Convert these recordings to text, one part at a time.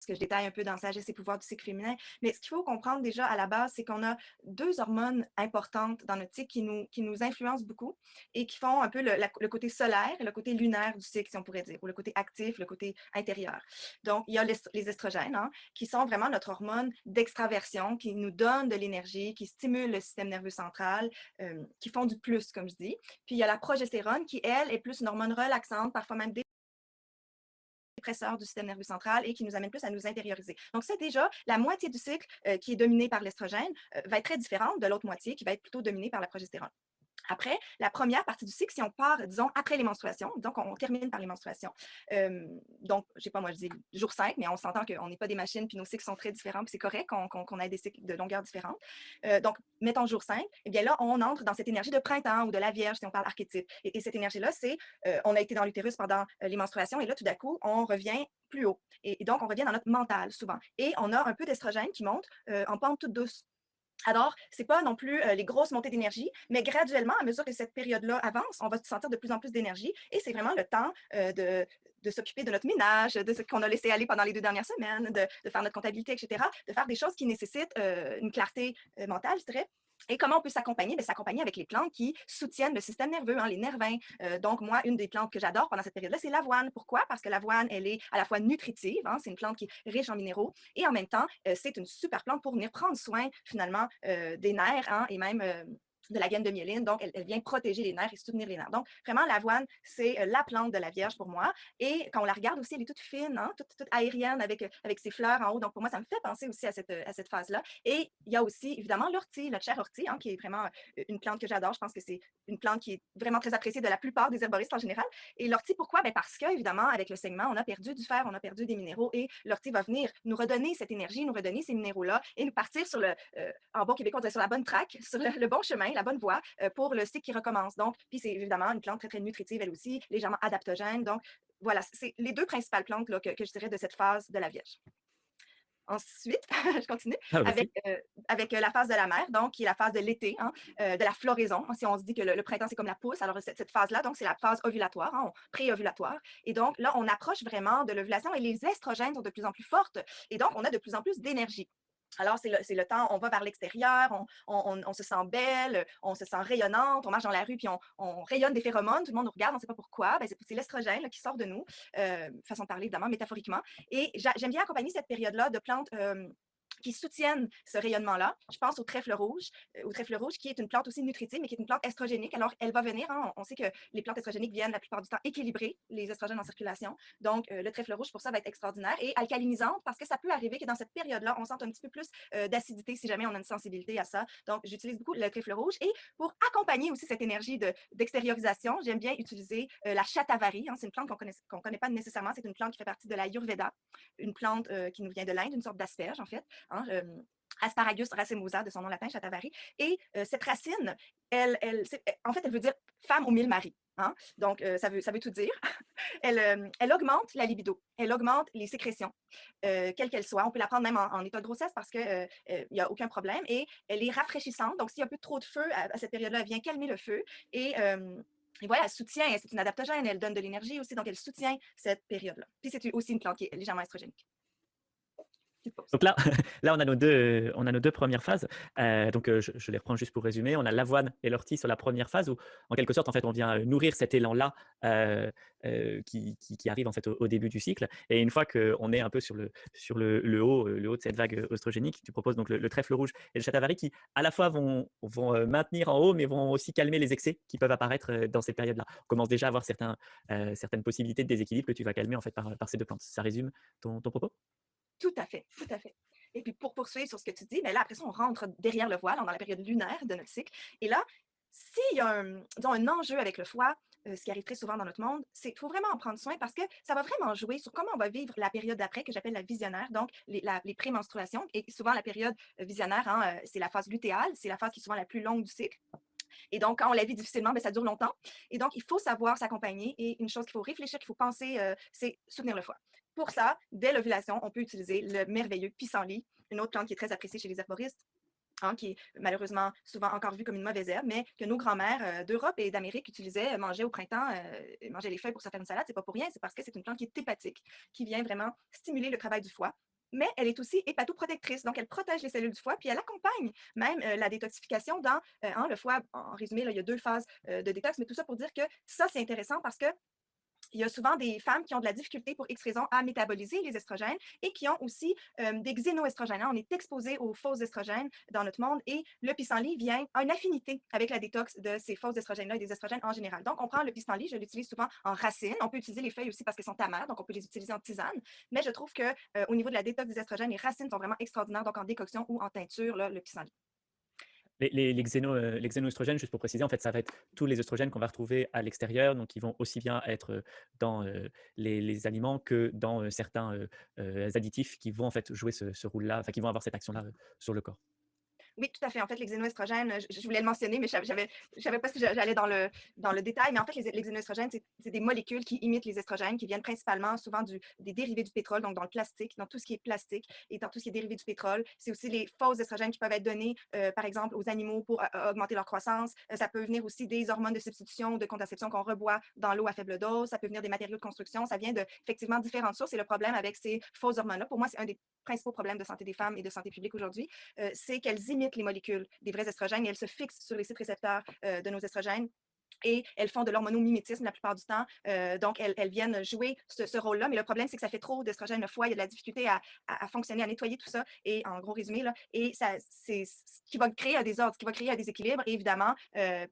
ce que je détaille un peu dans Sagesse et pouvoir du cycle féminin. Mais ce qu'il faut comprendre déjà à la base, c'est qu'on a deux hormones importantes dans notre cycle qui nous influencent beaucoup et qui font un peu le côté solaire et le côté lunaire du cycle, si on pourrait dire, ou le côté actif, le côté intérieur. Donc, il y a les estrogènes, hein, qui sont vraiment notre hormone d'extraversion, qui nous donne de l'énergie, qui stimule le système nerveux central, qui font du plus, comme je dis. Puis, il y a la progestérone qui, elle, est plus une hormone relaxante, parfois même dépresseur du système nerveux central et qui nous amène plus à nous intérioriser. Donc, c'est déjà la moitié du cycle qui est dominée par l'estrogène va être très différente de l'autre moitié qui va être plutôt dominée par la progestérone. Après, la première partie du cycle, si on part, disons, après les menstruations, donc on termine par les menstruations. Donc, je sais pas, moi, je dis jour 5, mais on s'entend qu'on n'est pas des machines, puis nos cycles sont très différents, puis c'est correct qu'on ait des cycles de longueur différente. Donc, mettons jour 5, eh bien là, on entre dans cette énergie de printemps ou de la Vierge, si on parle archétype. Et cette énergie-là, c'est, on a été dans l'utérus pendant les menstruations, et là, tout d'un coup, on revient plus haut. Et donc, on revient dans notre mental, souvent. Et on a un peu d'estrogène qui monte en pente toute douce. Alors, ce n'est pas non plus les grosses montées d'énergie, mais graduellement, à mesure que cette période-là avance, on va sentir de plus en plus d'énergie et c'est vraiment le temps de s'occuper de notre ménage, de ce qu'on a laissé aller pendant les 2 dernières semaines, de faire notre comptabilité, etc., de faire des choses qui nécessitent une clarté mentale, je dirais. Et comment on peut s'accompagner? S'accompagner avec les plantes qui soutiennent le système nerveux, hein, les nervins. Donc, moi, une des plantes que j'adore pendant cette période-là, c'est l'avoine. Pourquoi? Parce que l'avoine, elle est à la fois nutritive, hein, c'est une plante qui est riche en minéraux, et en même temps, c'est une super plante pour venir prendre soin, finalement, des nerfs, hein, et même de la gaine de myéline. Donc, elle vient protéger les nerfs et soutenir les nerfs. Donc, vraiment, l'avoine, c'est la plante de la Vierge pour moi. Et quand on la regarde aussi, elle est toute fine, hein, toute aérienne avec ses fleurs en haut. Donc, pour moi, ça me fait penser aussi à cette phase-là. Et il y a aussi, évidemment, l'ortie, notre cher ortie, hein, qui est vraiment une plante que j'adore. Je pense que c'est une plante qui est vraiment très appréciée de la plupart des herboristes en général. Et l'ortie, pourquoi? Ben parce que, évidemment, avec le segment, on a perdu du fer, on a perdu des minéraux et l'ortie va venir nous redonner cette énergie, nous redonner ces minéraux-là et nous partir sur en bon québécois, on dirait sur la bonne track, sur le bon chemin, la bonne voie pour le cycle qui recommence. Donc, puis c'est évidemment une plante très, très nutritive, elle aussi, légèrement adaptogène. Donc, voilà, c'est les deux principales plantes là, que je dirais de cette phase de la Vierge. Ensuite, je continue Ah, avec, vas-y. la phase de la mer, donc qui est la phase de l'été, hein, de la floraison. Si on se dit que le printemps, c'est comme la pousse, alors cette phase-là, donc c'est la phase ovulatoire, hein, pré-ovulatoire. Et donc là, on approche vraiment de l'ovulation et les estrogènes sont de plus en plus fortes. Et donc, on a de plus en plus d'énergie. Alors, c'est le temps, on va vers l'extérieur, on se sent belle, on se sent rayonnante, on marche dans la rue, puis on rayonne des phéromones, tout le monde nous regarde, on ne sait pas pourquoi. Ben, c'est l'estrogène là, qui sort de nous, façon de parler, évidemment, métaphoriquement. Et j'aime bien accompagner cette période-là de plantes qui soutiennent ce rayonnement-là. Je pense au trèfle rouge, qui est une plante aussi nutritive, mais qui est une plante estrogénique. Alors, elle va venir, hein, on sait que les plantes estrogéniques viennent la plupart du temps équilibrer les estrogènes en circulation. Donc, le trèfle rouge, pour ça, va être extraordinaire et alcalinisante parce que ça peut arriver que dans cette période-là, on sente un petit peu plus d'acidité si jamais on a une sensibilité à ça. Donc, j'utilise beaucoup le trèfle rouge. Et pour accompagner aussi cette énergie d'extériorisation, j'aime bien utiliser la shatavari. Hein, c'est une plante qu'on connaît pas nécessairement. C'est une plante qui fait partie de la Yurveda, une plante qui nous vient de l'Inde, une sorte d'asperge, en fait. Hein, Asparagus racemosa de son nom latin, Shatavari. Et cette racine, en fait, elle veut dire femme aux mille maris. Hein? Donc, ça veut tout dire. Elle augmente la libido, elle augmente les sécrétions, quelles qu'elles soient. On peut la prendre même en état de grossesse parce qu'il n'y a aucun problème. Et elle est rafraîchissante. Donc, s'il y a un peu trop de feu à cette période-là, elle vient calmer le feu. Et voilà, elle soutient, c'est une adaptogène, elle donne de l'énergie aussi, donc elle soutient cette période-là. Puis c'est aussi une plante qui est légèrement estrogénique. Petite pause. Donc là, là on a nos deux premières phases. Donc, je les reprends juste pour résumer. On a l'avoine et l'ortie sur la première phase où, en quelque sorte, en fait, on vient nourrir cet élan-là qui arrive en fait au début du cycle. Et une fois qu'on est un peu sur le haut de cette vague oestrogénique, tu proposes donc le trèfle rouge et le shatavari qui, à la fois, vont maintenir en haut, mais vont aussi calmer les excès qui peuvent apparaître dans ces périodes-là. On commence déjà à avoir certaines possibilités de déséquilibre que tu vas calmer en fait par ces deux plantes. Ça résume ton propos? Tout à fait, tout à fait. Et puis pour poursuivre sur ce que tu dis, ben là, après ça, on rentre derrière le voile, dans la période lunaire de notre cycle. Et là, s'il y a disons, un enjeu avec le foie, ce qui arrive très souvent dans notre monde, c'est qu'il faut vraiment en prendre soin parce que ça va vraiment jouer sur comment on va vivre la période d'après, que j'appelle la visionnaire, donc les prémenstruations. Et souvent, la période visionnaire, hein, c'est la phase lutéale, c'est la phase qui est souvent la plus longue du cycle. Et donc, quand on la vit difficilement, ben, ça dure longtemps. Et donc, il faut savoir s'accompagner. Et une chose qu'il faut réfléchir, qu'il faut penser, c'est soutenir le foie. Pour ça, dès l'ovulation, on peut utiliser le merveilleux pissenlit, une autre plante qui est très appréciée chez les herboristes, hein, qui est malheureusement souvent encore vue comme une mauvaise herbe, mais que nos grands-mères d'Europe et d'Amérique utilisaient, mangeaient au printemps, mangeaient les feuilles pour se faire une salade. C'est pas pour rien, c'est parce que c'est une plante qui est hépatique, qui vient vraiment stimuler le travail du foie. mais elle est aussi hépatoprotectrice. Donc, elle protège les cellules du foie, puis elle accompagne même la détoxification dans le foie. En résumé, là, il y a 2 phases de détox, mais tout ça pour dire que ça, c'est intéressant parce que il y a souvent des femmes qui ont de la difficulté pour X raisons à métaboliser les estrogènes et qui ont aussi des xénoestrogènes. On est exposé aux faux estrogènes dans notre monde et le pissenlit vient a une affinité avec la détox de ces faux estrogènes-là et des estrogènes en général. Donc, on prend le pissenlit, je l'utilise souvent en racine. On peut utiliser les feuilles aussi parce qu'elles sont amères, donc on peut les utiliser en tisane. Mais je trouve que au niveau de la détox des estrogènes, les racines sont vraiment extraordinaires, donc en décoction ou en teinture, là, le pissenlit. Les xénoestrogènes, juste pour préciser, en fait, ça va être tous les oestrogènes qu'on va retrouver à l'extérieur, donc ils vont aussi bien être dans les aliments que dans certains additifs qui vont en fait jouer ce rôle-là, enfin qui vont avoir cette action-là sur le corps. Oui, tout à fait. En fait, les xénoestrogènes, je voulais le mentionner, mais je savais pas si j'allais dans le détail. Mais en fait, les xénoestrogènes, c'est des molécules qui imitent les estrogènes, qui viennent principalement souvent des dérivés du pétrole, donc dans le plastique, dans tout ce qui est plastique et dans tout ce qui est dérivé du pétrole. C'est aussi les faux estrogènes qui peuvent être donnés, par exemple, aux animaux pour augmenter leur croissance. Ça peut venir aussi des hormones de substitution, de contraception qu'on reboit dans l'eau à faible dose. Ça peut venir des matériaux de construction. Ça vient de, effectivement, différentes sources. Et le problème avec ces fausses hormones-là, pour moi, c'est un des principaux problèmes de santé des femmes et de santé publique aujourd'hui, c'est qu'elles imitent les molécules des vrais estrogènes et elles se fixent sur les sites récepteurs de nos estrogènes et elles font de l'hormonomimétisme la plupart du temps. Donc, elles viennent jouer ce rôle-là. Mais le problème, c'est que ça fait trop d'estrogène le foie. Il y a de la difficulté à fonctionner, à nettoyer tout ça. Et en gros résumé, là, et ça, c'est ce qui va créer un désordre, ce qui va créer un déséquilibre et évidemment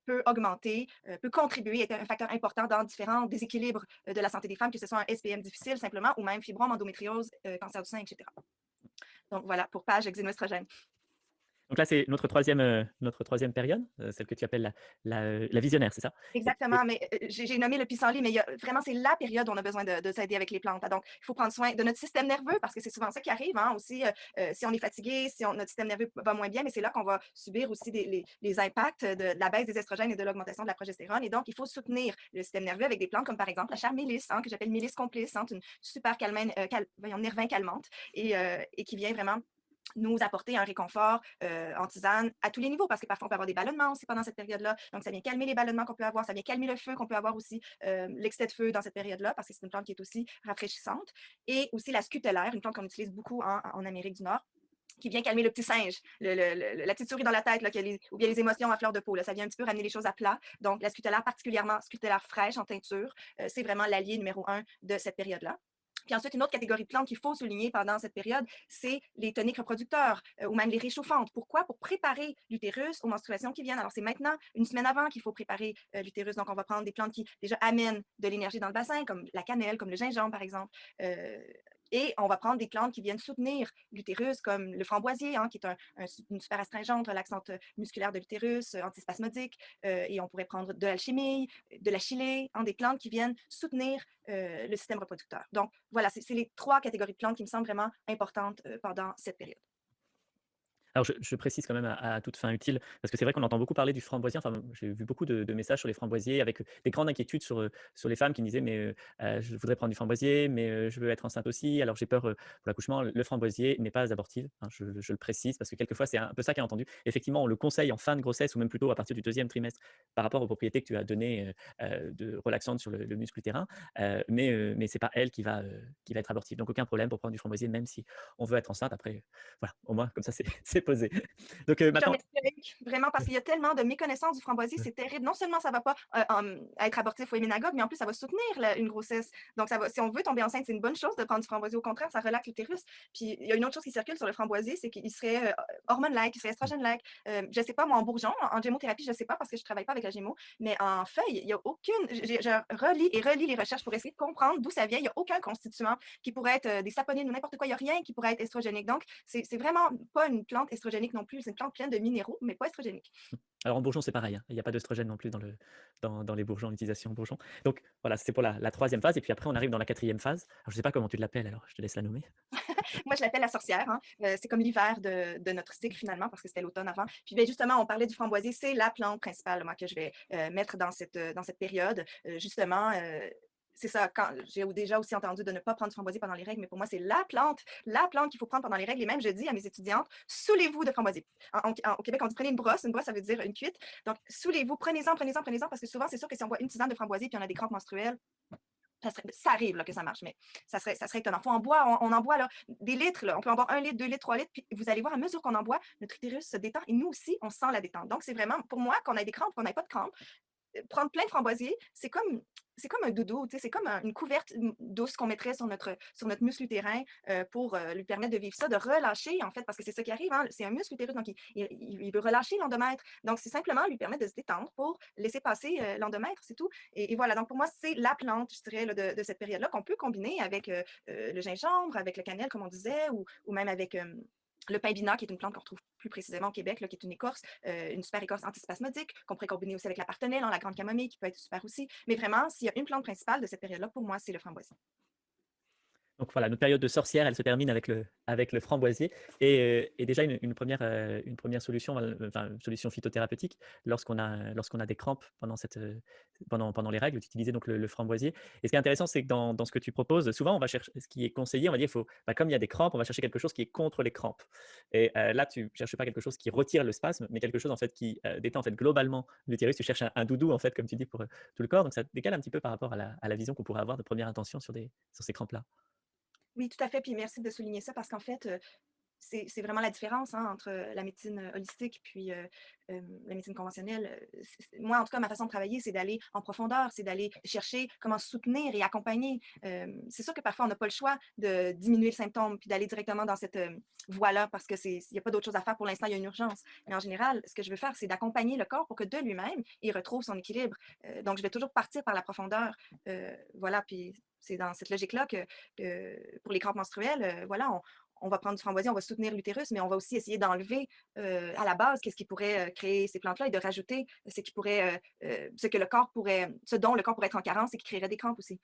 peut augmenter, peut contribuer, être un facteur important dans différents déséquilibres de la santé des femmes, que ce soit un SPM difficile simplement ou même fibrome, endométriose, cancer du sein, etc. Donc voilà, pour page xénoestrogène. Donc là, c'est notre troisième période, celle que tu appelles la visionnaire, c'est ça? Exactement, mais j'ai nommé le pissenlit, mais il y a vraiment, c'est la période où on a besoin de s'aider avec les plantes. Donc, il faut prendre soin de notre système nerveux parce que c'est souvent ça qui arrive, hein, aussi, si on est fatigué, si notre système nerveux va moins bien, mais c'est là qu'on va subir aussi les impacts de la baisse des estrogènes et de l'augmentation de la progestérone. Et donc, il faut soutenir le système nerveux avec des plantes comme par exemple la chair mélisse, hein, que j'appelle mélisse complice, hein, c'est une super nervin calmante et qui vient vraiment nous apporter un réconfort en tisane à tous les niveaux, parce que parfois on peut avoir des ballonnements aussi pendant cette période-là. Donc, ça vient calmer les ballonnements qu'on peut avoir, ça vient calmer le feu qu'on peut avoir aussi, l'excès de feu dans cette période-là, parce que c'est une plante qui est aussi rafraîchissante. Et aussi la scutellaire, une plante qu'on utilise beaucoup en Amérique du Nord, qui vient calmer le petit singe, la petite souris dans la tête, là, ou bien les émotions à fleur de peau. Là. Ça vient un petit peu ramener les choses à plat. Donc, la scutellaire, particulièrement scutellaire fraîche en teinture, c'est vraiment l'allié numéro 1 de cette période-là. Puis ensuite, une autre catégorie de plantes qu'il faut souligner pendant cette période, c'est les toniques reproducteurs ou même les réchauffantes. Pourquoi? Pour préparer l'utérus aux menstruations qui viennent. Alors, c'est maintenant, une semaine avant, qu'il faut préparer l'utérus. Donc, on va prendre des plantes qui déjà amènent de l'énergie dans le bassin, comme la cannelle, comme le gingembre, par exemple. Et on va prendre des plantes qui viennent soutenir l'utérus, comme le framboisier, hein, qui est une super astringente, relaxante musculaire de l'utérus, antispasmodique. Et on pourrait prendre de l'alchimie, de la chilée, hein, des plantes qui viennent soutenir le système reproducteur. Donc, voilà, c'est les 3 catégories de plantes qui me semblent vraiment importantes pendant cette période. Alors je précise quand même à toute fin utile, parce que c'est vrai qu'on entend beaucoup parler du framboisier, enfin, j'ai vu beaucoup de messages sur les framboisiers avec, des grandes inquiétudes sur les femmes qui me disaient: «Mais, je voudrais prendre du framboisier, mais, je veux être enceinte aussi, alors j'ai peur, pour l'accouchement». Le framboisier n'est pas abortif, hein, je le précise parce que quelquefois c'est un peu ça qui est entendu. Effectivement, on le conseille en fin de grossesse ou même plutôt à partir du deuxième trimestre par rapport aux propriétés que tu as données, de relaxantes sur le muscle utérin, mais c'est pas elle qui va être abortive. Donc aucun problème pour prendre du framboisier même si on veut être enceinte. Après, voilà, au moins comme ça c'est c'est posé. Donc Je te maintenant remercie, Eric, vraiment, parce qu'il y a tellement de méconnaissance du framboisier, c'est terrible. Non seulement ça ne va pas être abortif ou héménagogue, mais en plus, ça va soutenir une grossesse. Donc, si on veut tomber enceinte, c'est une bonne chose de prendre du framboisier. Au contraire, ça relaxe l'utérus. Puis, il y a une autre chose qui circule sur le framboisier, c'est qu'il serait hormone-like, il serait estrogène-like. Je ne sais pas, moi, en bourgeon, en gémothérapie, je ne sais pas parce que je ne travaille pas avec la gémo, mais en feuille, il n'y a aucune. Je relis et relis les recherches pour essayer de comprendre d'où ça vient. Il n'y a aucun constituant qui pourrait être des saponines ou n'importe quoi. Il n'y a rien qui pourrait être estrogénique. Donc, c'est vraiment pas une plante estrogénique non plus. C'est une plante pleine de minéraux, mais pas estrogénique. alors en bourgeon, c'est pareil, hein, il n'y a pas d'œstrogène non plus dans les bourgeons, l'utilisation en bourgeon. Donc voilà, c'est pour la 3e phase et puis après on arrive dans la 4e phase. Alors je ne sais pas comment tu l'appelles alors, je te laisse la nommer. Moi, je l'appelle la sorcière. Hein. C'est comme l'hiver de notre cycle finalement, parce que c'était l'automne avant. Puis ben, justement, on parlait du framboisier. C'est la plante principale moi, que je vais mettre dans cette période. Justement, c'est ça, quand j'ai déjà aussi entendu de ne pas prendre du framboisier pendant les règles, mais pour moi, c'est la plante qu'il faut prendre pendant les règles. Et même, je dis à mes étudiantes, saoulez-vous de framboisier. Au Québec, on dit prenez une brosse. Une brosse, ça veut dire une cuite. Donc, saoulez-vous, prenez-en, parce que souvent, c'est sûr que si on boit une tisane de framboisier puis on a des crampes menstruelles, Ça arrive là, que ça marche, mais ça serait étonnant. On en boit là, des litres, là. On peut en boire 1 litre, 2 litres, 3 litres, puis vous allez voir, à mesure qu'on en boit, notre utérus se détend et nous aussi, on sent la détente. Donc, c'est vraiment, pour moi, qu'on ait des crampes, qu'on n'ait pas de crampes, prendre plein de framboisiers, c'est comme un doudou, tu sais, c'est comme une couverte douce qu'on mettrait sur notre muscle utérin pour lui permettre de vivre ça, de relâcher, en fait, parce que c'est ça qui arrive, hein, c'est un muscle utérus, donc il veut relâcher l'endomètre. Donc, c'est simplement lui permettre de se détendre pour laisser passer l'endomètre, c'est tout. Et voilà, donc pour moi, c'est la plante, je dirais, là, de cette période-là qu'on peut combiner avec le gingembre, avec le cannelle, comme on disait, ou même avec le pimbina, qui est une plante qu'on retrouve plus précisément au Québec, là, qui est une écorce, une super écorce antispasmodique, qu'on pourrait combiner aussi avec la partenelle, la grande camomille, qui peut être super aussi. Mais vraiment, s'il y a une plante principale de cette période-là, pour moi, c'est le framboisier. Donc voilà, notre période de sorcière, elle se termine avec le framboisier et déjà une première solution, enfin, une solution phytothérapeutique lorsqu'on a des crampes pendant les règles, tu utilisais donc le framboisier et ce qui est intéressant, c'est que dans ce que tu proposes, souvent on va chercher ce qui est conseillé, on va dire, comme il y a des crampes, on va chercher quelque chose qui est contre les crampes et là, tu cherches pas quelque chose qui retire le spasme, mais quelque chose en fait qui, détend en fait globalement l'utérus. Tu cherches un doudou en fait, comme tu dis, pour, tout le corps, donc ça décale un petit peu par rapport à la vision qu'on pourrait avoir de première intention sur ces crampes-là. Oui, tout à fait. Puis merci de souligner ça parce qu'en fait, c'est vraiment la différence hein, entre la médecine holistique puis la médecine conventionnelle. Moi, en tout cas, ma façon de travailler, c'est d'aller en profondeur, c'est d'aller chercher comment soutenir et accompagner. C'est sûr que parfois, on n'a pas le choix de diminuer le symptôme puis d'aller directement dans cette voie-là parce que il n'y a pas d'autre chose à faire pour l'instant, il y a une urgence. Mais en général, ce que je veux faire, c'est d'accompagner le corps pour que de lui-même, il retrouve son équilibre. Donc, je vais toujours partir par la profondeur. Voilà, puis c'est dans cette logique-là que pour les crampes menstruelles, voilà, on va prendre du framboisier, on va soutenir l'utérus, mais on va aussi essayer d'enlever à la base qu'est-ce qui pourrait créer ces plantes-là et de rajouter ce dont le corps pourrait être en carence et qui créerait des crampes aussi.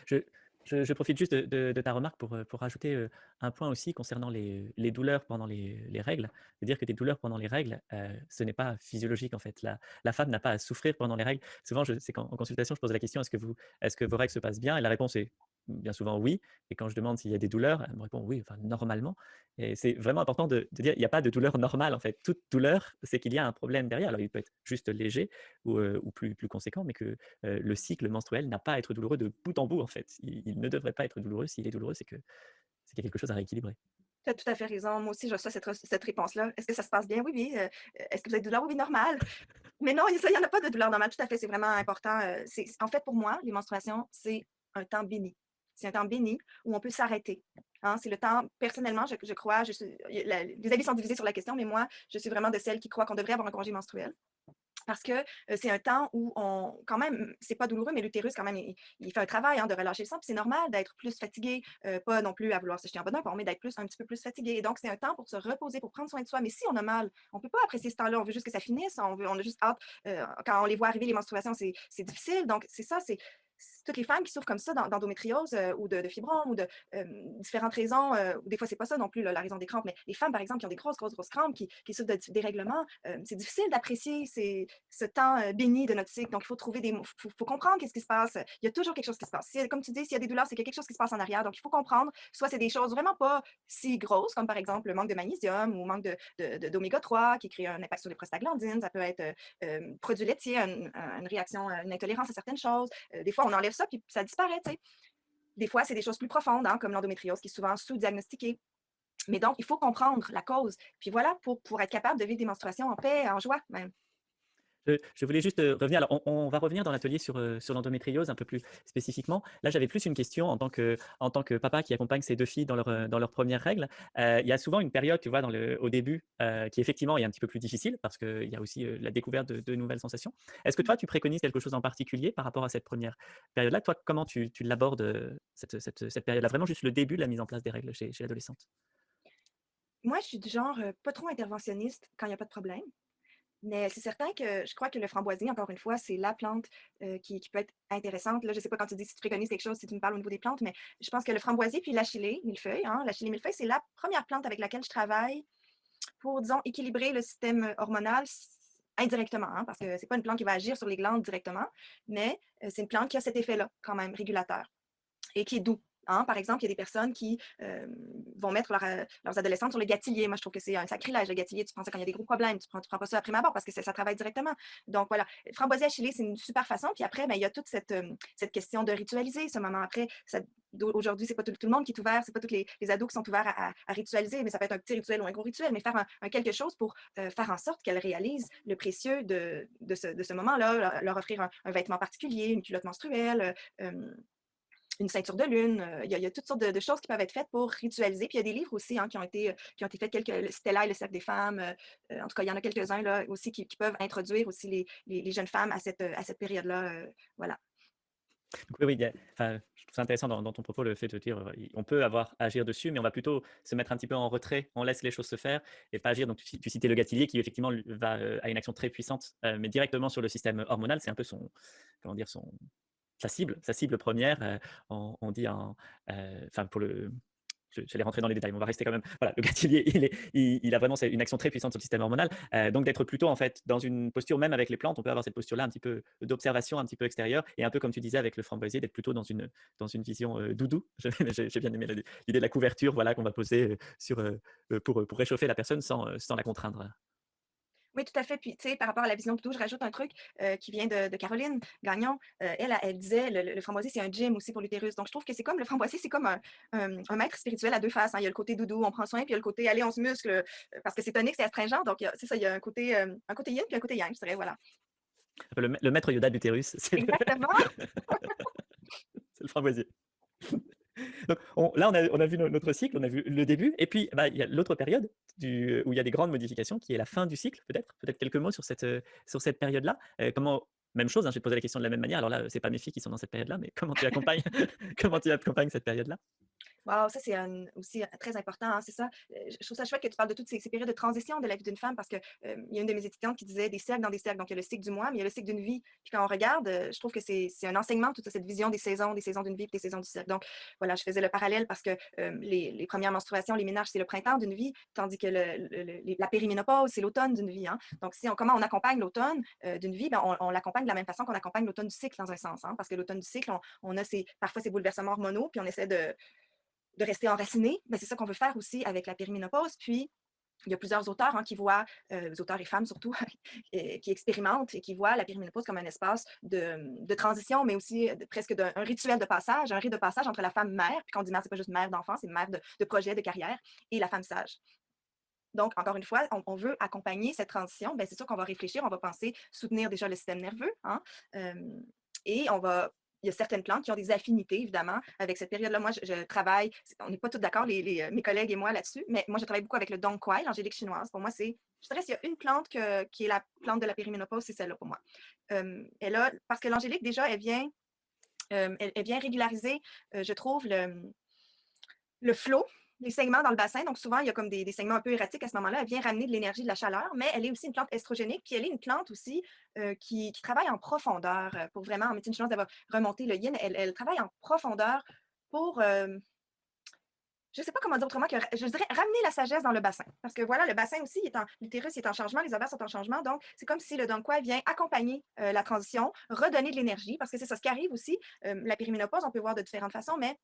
Je je profite juste de ta remarque pour rajouter, un point aussi concernant les douleurs pendant les règles. C'est dire que des douleurs pendant les règles, ce n'est pas physiologique en fait. La femme n'a pas à souffrir pendant les règles. Souvent, je sais qu'en consultation, je pose la question: «Est-ce que vos règles se passent bien?» et la réponse est bien souvent «oui» et quand je demande s'il y a des douleurs, elle me répond: «Oui, enfin normalement» et c'est vraiment important de dire: «Il n'y a pas de douleur normale en fait». Toute douleur, c'est qu'il y a un problème derrière. Alors il peut être juste léger ou plus conséquent, mais que le cycle menstruel n'a pas à être douloureux de bout en bout, en fait. Il ne devrait pas être douloureux. S'il est douloureux, c'est qu'il y a quelque chose à rééquilibrer. Tu as tout à fait raison. Moi aussi, je reçois cette réponse-là. Est-ce que ça se passe bien? Oui, oui. Est-ce que vous avez de douleur? Oui, oui, normal. Mais non, il y en a pas de douleur normale. Tout à fait, c'est vraiment important. En fait, pour moi, les menstruations, c'est un temps béni. C'est un temps béni où on peut s'arrêter. Hein, c'est le temps, personnellement, je crois, les avis sont divisés sur la question, mais moi, je suis vraiment de celles qui croient qu'on devrait avoir un congé menstruel. Parce que c'est un temps où quand même, c'est pas douloureux, mais l'utérus, quand même, il fait un travail hein, de relâcher le sang. Puis c'est normal d'être plus fatigué, pas non plus à vouloir se jeter en bonheur, mais d'être un petit peu plus fatigué. Et donc, c'est un temps pour se reposer, pour prendre soin de soi. Mais si on a mal, on peut pas apprécier ce temps-là. On veut juste que ça finisse. On a juste hâte. Quand on les voit arriver, les menstruations, c'est difficile. Donc, c'est ça, toutes les femmes qui souffrent comme ça d'endométriose ou de fibromes ou de différentes raisons, ou des fois c'est pas ça non plus la raison des crampes, mais les femmes par exemple qui ont des grosses, grosses, grosses crampes, qui souffrent de dérèglements, c'est difficile d'apprécier ce temps béni de notre cycle. Donc il faut trouver des mots, faut comprendre qu'est-ce qui se passe. Il y a toujours quelque chose qui se passe. Comme tu dis, s'il y a des douleurs, c'est qu'il y a quelque chose qui se passe en arrière. Donc il faut comprendre. Soit c'est des choses vraiment pas si grosses, comme par exemple le manque de magnésium ou manque d'oméga 3 qui crée un impact sur les prostaglandines. Ça peut être produits laitiers, une réaction, une intolérance à certaines choses. Des fois, on enlève ça puis ça disparaît. Tu sais. Des fois, c'est des choses plus profondes, hein, comme l'endométriose, qui est souvent sous-diagnostiquée. Mais donc, il faut comprendre la cause. Puis voilà, pour être capable de vivre des menstruations en paix, en joie même. Je voulais juste, revenir alors on va revenir dans l'atelier sur l'endométriose un peu plus spécifiquement. Là, j'avais plus une question en tant que papa qui accompagne ses 2 filles dans leurs premières règles. Il y a souvent une période, tu vois, au début, qui effectivement est un petit peu plus difficile parce qu'il y a aussi, la découverte de nouvelles sensations. Est-ce que toi, tu préconises quelque chose en particulier par rapport à cette première période-là? Toi, comment tu l'abordes, cette période-là? Vraiment juste le début de la mise en place des règles chez l'adolescente? Moi, je suis du genre pas trop interventionniste quand il n'y a pas de problème. Mais c'est certain que je crois que le framboisier, encore une fois, c'est la plante qui peut être intéressante. Là, je ne sais pas quand tu dis si tu préconises quelque chose, si tu me parles au niveau des plantes, mais je pense que le framboisier puis l'achillée, millefeuille, hein, l'achillée millefeuille, c'est la première plante avec laquelle je travaille pour, disons, équilibrer le système hormonal indirectement, hein, parce que c'est pas une plante qui va agir sur les glandes directement, mais c'est une plante qui a cet effet-là, quand même, régulateur et qui est doux. Hein. Par exemple, il y a des personnes qui vont mettre leurs adolescentes sur le gâtillier. Moi, je trouve que c'est un sacrilège, le gâtillier. Tu prends ça quand il y a des gros problèmes. Tu prends pas ça à prime abord parce que ça travaille directement. Donc, voilà. Framboisier à chili, c'est une super façon. Puis après, ben, il y a toute cette question de ritualiser ce moment. Après, aujourd'hui, c'est pas tout le monde qui est ouvert. C'est pas tous les ados qui sont ouverts à ritualiser, mais ça peut être un petit rituel ou un gros rituel. Mais faire un quelque chose pour faire en sorte qu'elles réalisent le précieux de ce moment-là, leur offrir un vêtement particulier, une culotte menstruelle, une ceinture de lune. Il y a toutes sortes de choses qui peuvent être faites pour ritualiser. Puis il y a des livres aussi, hein, qui ont été faits, Stella et le cercle des femmes. En tout cas, il y en a quelques-uns là aussi qui peuvent introduire aussi les jeunes femmes à cette période-là. Voilà. Donc oui, oui, enfin, je trouve ça intéressant dans ton propos le fait de dire, on peut agir dessus, mais on va plutôt se mettre un petit peu en retrait, on laisse les choses se faire et pas agir. Donc tu citais le gâtillier qui effectivement a une action très puissante, mais directement sur le système hormonal. C'est un peu comment dire, sa cible première. On dit enfin pour le j'allais rentrer dans les détails, mais on va rester quand même. Voilà, le gâtillier, il a vraiment une action très puissante sur le système hormonal. Donc d'être plutôt en fait dans une posture, même avec les plantes, on peut avoir cette posture-là un petit peu d'observation, un petit peu extérieure, et un peu comme tu disais avec le framboisier, d'être plutôt dans une vision doudou. J'ai bien aimé l'idée de la couverture, voilà, qu'on va poser pour réchauffer la personne sans la contraindre. Oui, tout à fait. Puis, tu sais, par rapport à la vision doudou, je rajoute un truc qui vient de Caroline Gagnon. Elle disait le framboisier, c'est un gym aussi pour l'utérus. Donc, je trouve que c'est comme le framboisier, c'est comme un maître spirituel à deux faces. Hein. Il y a le côté doudou, on prend soin, puis il y a le côté allez, on se muscle, parce que c'est tonique, c'est astringent. Donc, c'est ça, il y a un côté yin puis un côté yang, je dirais, voilà. Le maître Yoda d'utérus, Exactement. c'est le framboisier. Donc, là, on a vu notre cycle, on a vu le début, et puis bah, il y a l'autre période où il y a des grandes modifications, qui est la fin du cycle, peut-être. Peut-être quelques mots sur cette période-là. Même chose, hein, je vais te poser la question de la même manière. Alors là, c'est pas mes filles qui sont dans cette période-là, mais comment tu accompagnes, comment tu accompagnes cette période-là? Wow, ça, c'est aussi très important, hein, c'est ça. Je trouve ça chouette que tu parles de toutes ces périodes de transition de la vie d'une femme parce que il y a une de mes étudiantes qui disait des cercles dans des cercles. Donc, il y a le cycle du mois, mais il y a le cycle d'une vie. Puis quand on regarde, je trouve que c'est un enseignement, toute cette vision des saisons d'une vie, puis des saisons du cercle. Donc, voilà, je faisais le parallèle parce que les premières menstruations, les ménages, c'est le printemps d'une vie, tandis que la périménopause, c'est l'automne d'une vie. Hein. Donc, comment on accompagne l'automne d'une vie, ben, on l'accompagne de la même façon qu'on accompagne l'automne du cycle dans un sens. Hein, parce que l'automne du cycle, on a parfois ces bouleversements hormonaux, puis on essaie de rester enraciné, ben, c'est ça qu'on veut faire aussi avec la périménopause. Puis, il y a plusieurs auteurs qui voient, auteurs et femmes surtout, qui expérimentent et qui voient la périménopause comme un espace de transition, mais aussi presque un rituel de passage, un rite de passage entre la femme mère, puis quand on dit mère, c'est pas juste mère d'enfant, c'est mère de projet, de carrière, et la femme sage. Donc, encore une fois, on veut accompagner cette transition. Ben, c'est sûr qu'on va réfléchir, on va penser soutenir déjà le système nerveux. Hein, et il y a certaines plantes qui ont des affinités, évidemment, avec cette période-là. Moi, je travaille, on n'est pas tous d'accord, mes collègues et moi là-dessus, mais moi, je travaille beaucoup avec le dong quai, l'angélique chinoise. Pour moi, je dirais, s'il y a une plante qui est la plante de la périménopause, c'est celle-là pour moi. Parce que l'angélique, déjà, elle vient régulariser, je trouve, le flot, les saignements dans le bassin. Donc, souvent, il y a comme des saignements un peu erratiques à ce moment-là. Elle vient ramener de l'énergie, de la chaleur, mais elle est aussi une plante estrogénique. Puis, elle est une plante aussi qui travaille en profondeur pour vraiment, en médecine chinoise, d'avoir remonté le yin. Elle travaille en profondeur pour, je ne sais pas comment dire autrement que, je dirais, ramener la sagesse dans le bassin. Parce que voilà, le bassin aussi, l'utérus est en changement, les ovaires sont en changement. Donc, c'est comme si le Dongquai vient accompagner la transition, redonner de l'énergie, parce que c'est ça, ce qui arrive aussi. La périménopause, on peut voir de différentes façons, mais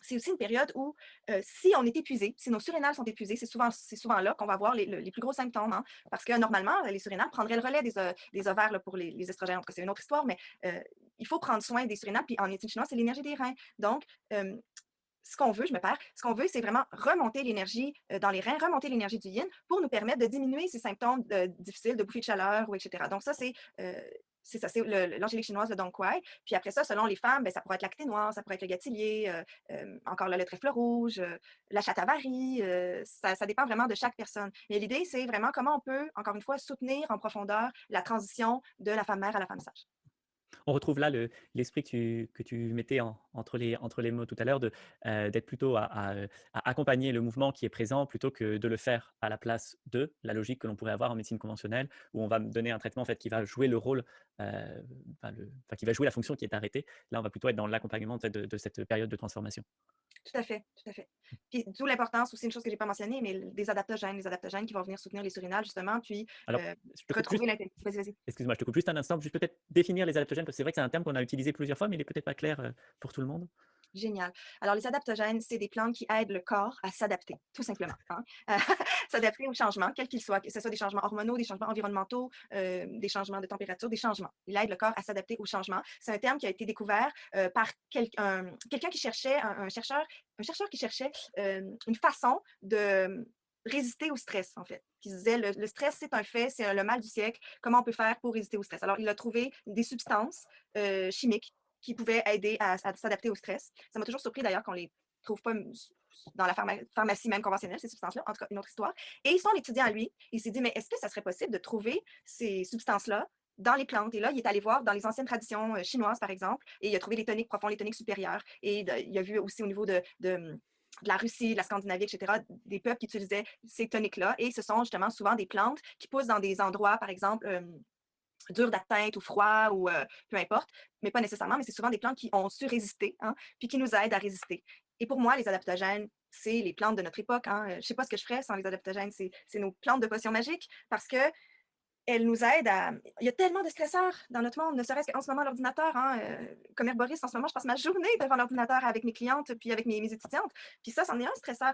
c'est aussi une période où, si on est épuisé, si nos surrénales sont épuisées, c'est souvent là qu'on va avoir les plus gros symptômes. Hein, parce que normalement, les surrénales prendraient le relais des ovaires là, pour les estrogènes. En tout cas, c'est une autre histoire, mais il faut prendre soin des surrénales. Puis en médecine chinoise, c'est l'énergie des reins. Donc, ce qu'on veut, je me perds, ce qu'on veut, c'est vraiment remonter l'énergie dans les reins, remonter l'énergie du yin pour nous permettre de diminuer ces symptômes difficiles de bouffée de chaleur, ou etc. Donc, ça, c'est ça, c'est l'angélique chinoise, le Dong Quai. Puis après ça, selon les femmes, ben, ça pourrait être l'acté noir, ça pourrait être le gâtillier, encore là, le trèfle rouge, la chatavari. Ça dépend vraiment de chaque personne. Mais l'idée, c'est vraiment comment on peut, encore une fois, soutenir en profondeur la transition de la femme mère à la femme sage. On retrouve là l'esprit que tu mettais entre les mots tout à l'heure, d'être plutôt à accompagner le mouvement qui est présent plutôt que de le faire à la place de la logique que l'on pourrait avoir en médecine conventionnelle, où on va me donner un traitement en fait, qui va jouer le rôle, qui va jouer la fonction qui est arrêtée. Là, on va plutôt être dans l'accompagnement en fait, de cette période de transformation. Tout à fait, tout à fait. Puis d'où l'importance aussi, une chose que j'ai pas mentionnée, mais des adaptogènes, les adaptogènes qui vont venir soutenir les surrénales justement, puis Alors, je te coupe juste, retrouver l'intelligence. Vas-y, vas-y. excuse-moi, je te coupe juste un instant, juste peut-être définir les adaptogènes, parce que c'est vrai que c'est un terme qu'on a utilisé plusieurs fois, mais il est peut-être pas clair pour tout le monde. Génial. Alors, les adaptogènes, c'est des plantes qui aident le corps à s'adapter, tout simplement, hein. S'adapter aux changements, quels qu'ils soient, que ce soit des changements hormonaux, des changements environnementaux, des changements de température, des changements. Il aide le corps à s'adapter aux changements. C'est un terme qui a été découvert par quelqu'un qui cherchait, un chercheur qui cherchait une façon de résister au stress, en fait. Qui se disait, le stress, c'est un fait, c'est le mal du siècle. Comment on peut faire pour résister au stress? Alors, il a trouvé des substances chimiques qui pouvaient aider à s'adapter au stress. Ça m'a toujours surpris d'ailleurs qu'on les trouve pas dans la pharmacie même conventionnelle, ces substances-là, en tout cas, une autre histoire. Et son étudiant à lui, il s'est dit, mais est-ce que ça serait possible de trouver ces substances-là dans les plantes? Et là, il est allé voir dans les anciennes traditions chinoises, par exemple, et il a trouvé les toniques profonds, les toniques supérieures. Et il a vu aussi au niveau de la Russie, de la Scandinavie, etc., des peuples qui utilisaient ces toniques-là. Et ce sont justement souvent des plantes qui poussent dans des endroits, par exemple, dur d'atteinte ou froid ou peu importe, mais pas nécessairement, mais c'est souvent des plantes qui ont su résister, hein, puis qui nous aident à résister. Et pour moi, les adaptogènes, c'est les plantes de notre époque. Hein. Je ne sais pas ce que je ferais sans les adaptogènes. C'est nos plantes de potions magiques parce que elle nous aide à. Il y a tellement de stresseurs dans notre monde, ne serait-ce qu'en ce moment, l'ordinateur. Hein, comme herboriste, en ce moment, je passe ma journée devant l'ordinateur avec mes clientes puis avec mes étudiantes. Puis ça, c'en est un stresseur.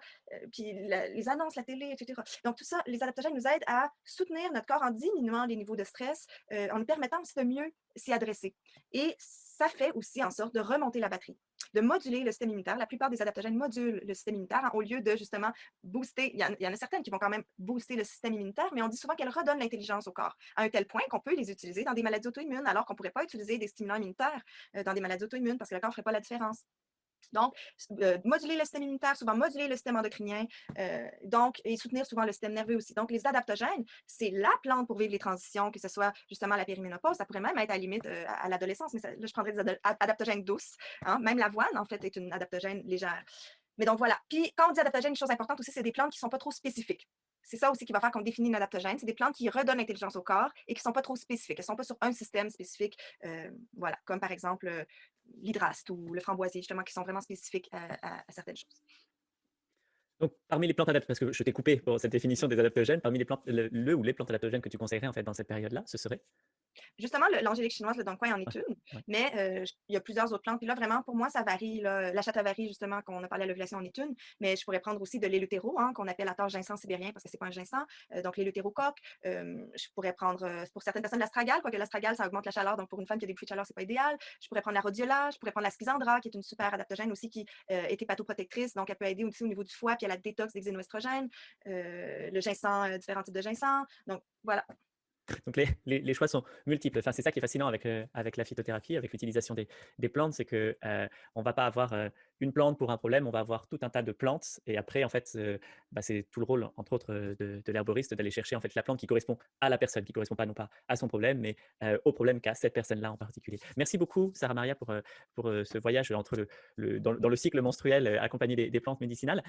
Puis les annonces, la télé, etc. Donc, tout ça, les adaptogènes nous aident à soutenir notre corps en diminuant les niveaux de stress, en nous permettant aussi de mieux s'y adresser. Et ça fait aussi en sorte de remonter la batterie, de moduler le système immunitaire. La plupart des adaptogènes modulent le système immunitaire hein, au lieu de justement booster. Il y en a certaines qui vont quand même booster le système immunitaire, mais on dit souvent qu'elles redonnent l'intelligence au corps, à un tel point qu'on peut les utiliser dans des maladies auto-immunes, alors qu'on ne pourrait pas utiliser des stimulants immunitaires dans des maladies auto-immunes parce que le corps ne ferait pas la différence. Donc, moduler le système immunitaire, souvent moduler le système endocrinien, et soutenir souvent le système nerveux aussi. Donc, les adaptogènes, c'est la plante pour vivre les transitions, que ce soit justement la périménopause, ça pourrait même être à la limite à l'adolescence, mais là, je prendrais des adaptogènes douces. Hein. Même l'avoine, en fait, est une adaptogène légère. Mais donc, voilà. Puis, quand on dit adaptogène, une chose importante aussi, c'est des plantes qui ne sont pas trop spécifiques. C'est ça aussi qui va faire qu'on définit une adaptogène. C'est des plantes qui redonnent l'intelligence au corps et qui ne sont pas trop spécifiques. Elles ne sont pas sur un système spécifique, voilà, comme par exemple l'hydraste ou le framboisier, justement, qui sont vraiment spécifiques à certaines choses. Donc, parmi les plantes adaptogènes, parce que je t'ai coupé pour cette définition des adaptogènes, parmi les plantes, le ou les plantes adaptogènes que tu conseillerais en fait dans cette période-là, ce serait? Justement, l'angélique chinoise, le dong quai en Ouais, est une, ouais. mais il y a plusieurs autres plantes. Puis là, vraiment, pour moi, ça varie. Là. La chatavari, justement, qu'on a parlé à l'ovulation en est une, mais je pourrais prendre aussi de l'éleutéro, hein, qu'on appelle attard ginseng sibérien parce que c'est pas un ginseng. Donc, l'éleutérocoque. Je pourrais prendre, pour certaines personnes, l'astragale, quoique l'astragale, ça augmente la chaleur. Donc, pour une femme qui a des bouffées de chaleur, c'est pas idéal. Je pourrais prendre la rhodiola, je pourrais prendre la schizandra, qui est une super adaptogène aussi, qui est hépatoprotectrice. Donc, elle peut aider aussi au niveau du foie, puis à la détox des xénoestrogènes. Le ginseng, différents types de ginseng. Donc, voilà. Donc les choix sont multiples. Enfin, c'est ça qui est fascinant avec la phytothérapie, avec l'utilisation des plantes, c'est que, on va pas avoir, une plante pour un problème, on va avoir tout un tas de plantes et après en fait, bah, c'est tout le rôle entre autres, de l'herboriste d'aller chercher en fait la plante qui correspond à la personne, qui correspond pas non pas à son problème, mais, au problème qu'a cette personne-là en particulier. Merci beaucoup Sarah Maria pour ce voyage entre dans le cycle menstruel, accompagné des plantes médicinales.